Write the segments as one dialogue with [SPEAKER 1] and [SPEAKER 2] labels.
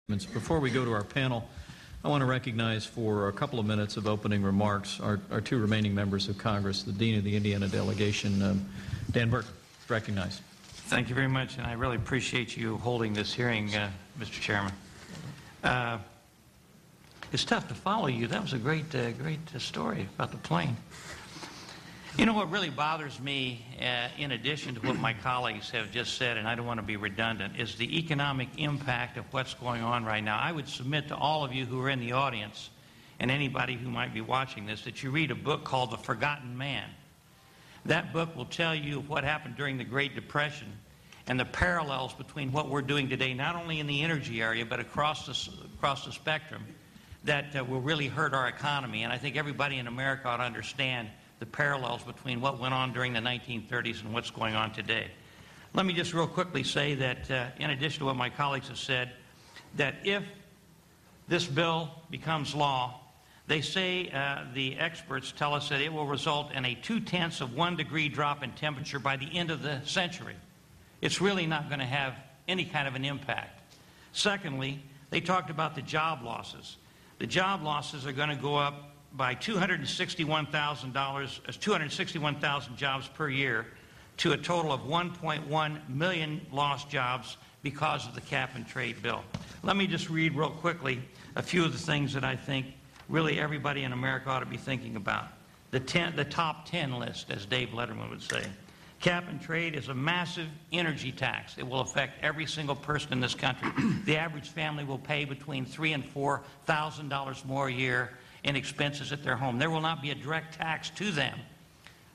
[SPEAKER 1] Before we go to our panel, I want to recognize for a couple of minutes of opening remarks our two remaining members of Congress, the Dean of the Indiana delegation, Dan Burton. Recognized.
[SPEAKER 2] Thank you very much, and I really appreciate you holding this hearing, Mr. Chairman. It's tough to follow you. That was a great story about the plane. You know what really bothers me, in addition to what my colleagues have just said, and I don't want to be redundant, is the economic impact of what's going on right now. I would submit to all of you who are in the audience and anybody who might be watching this that you read a book called The Forgotten Man. That book will tell you what happened during the Great Depression and the parallels between what we're doing today, not only in the energy area, but across the spectrum, that will really hurt our economy. And I think everybody in America ought to understand the parallels between what went on during the 1930s and what's going on today. Let me just real quickly say that, in addition to what my colleagues have said, that if this bill becomes law, they say, the experts tell us that it will result in a 0.2 of 1 degree drop in temperature by the end of the century. It's really not going to have any kind of an impact. Secondly, they talked about the job losses. The job losses are going to go up by 261,000 jobs per year to a total of 1.1 million lost jobs because of the cap-and-trade bill. Let me just read real quickly a few of the things that I think really everybody in America ought to be thinking about. The top 10 list, as Dave Letterman would say. Cap-and-trade is a massive energy tax. It will affect every single person in this country. The average family will pay between $3,000 and $4,000 more a year in expenses at their home. There will not be a direct tax to them,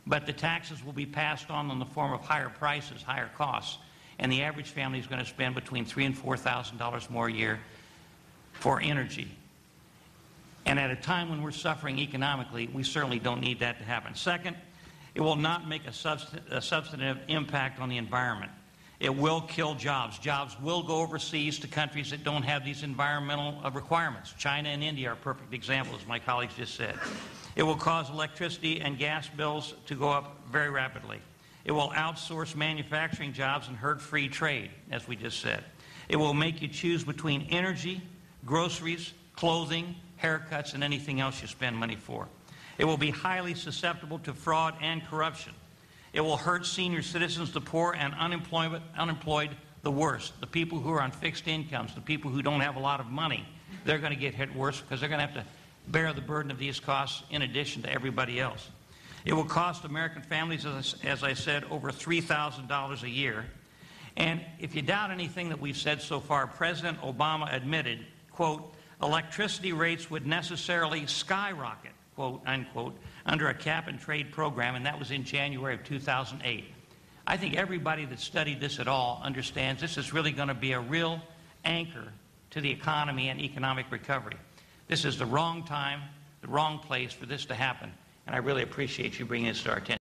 [SPEAKER 2] but the taxes will be passed on in the form of higher prices, higher costs, and the average family is going to spend between $3,000 and $4,000 more a year for energy. And at a time when we're suffering economically, we certainly don't need that to happen. Second, it will not make a substantive impact on the environment. It will kill jobs. Jobs will go overseas to countries that don't have these environmental requirements. China and India are perfect examples, as my colleagues just said. It will cause electricity and gas bills to go up very rapidly. It will outsource manufacturing jobs and hurt free trade, as we just said. It will make you choose between energy, groceries, clothing, haircuts, and anything else you spend money for. It will be highly susceptible to fraud and corruption. It will hurt senior citizens, the poor, and unemployed the worst. The people who are on fixed incomes, the people who don't have a lot of money, they're going to get hit worse because they're going to have to bear the burden of these costs in addition to everybody else. It will cost American families, as I said, over $3,000 a year. And if you doubt anything that we've said so far, President Obama admitted, quote, electricity rates would necessarily skyrocket, quote, unquote, under a cap-and-trade program, and that was in January of 2008. I think everybody that studied this at all understands this is really going to be a real anchor to the economy and economic recovery. This is the wrong time, the wrong place for this to happen, and I really appreciate you bringing this to our attention.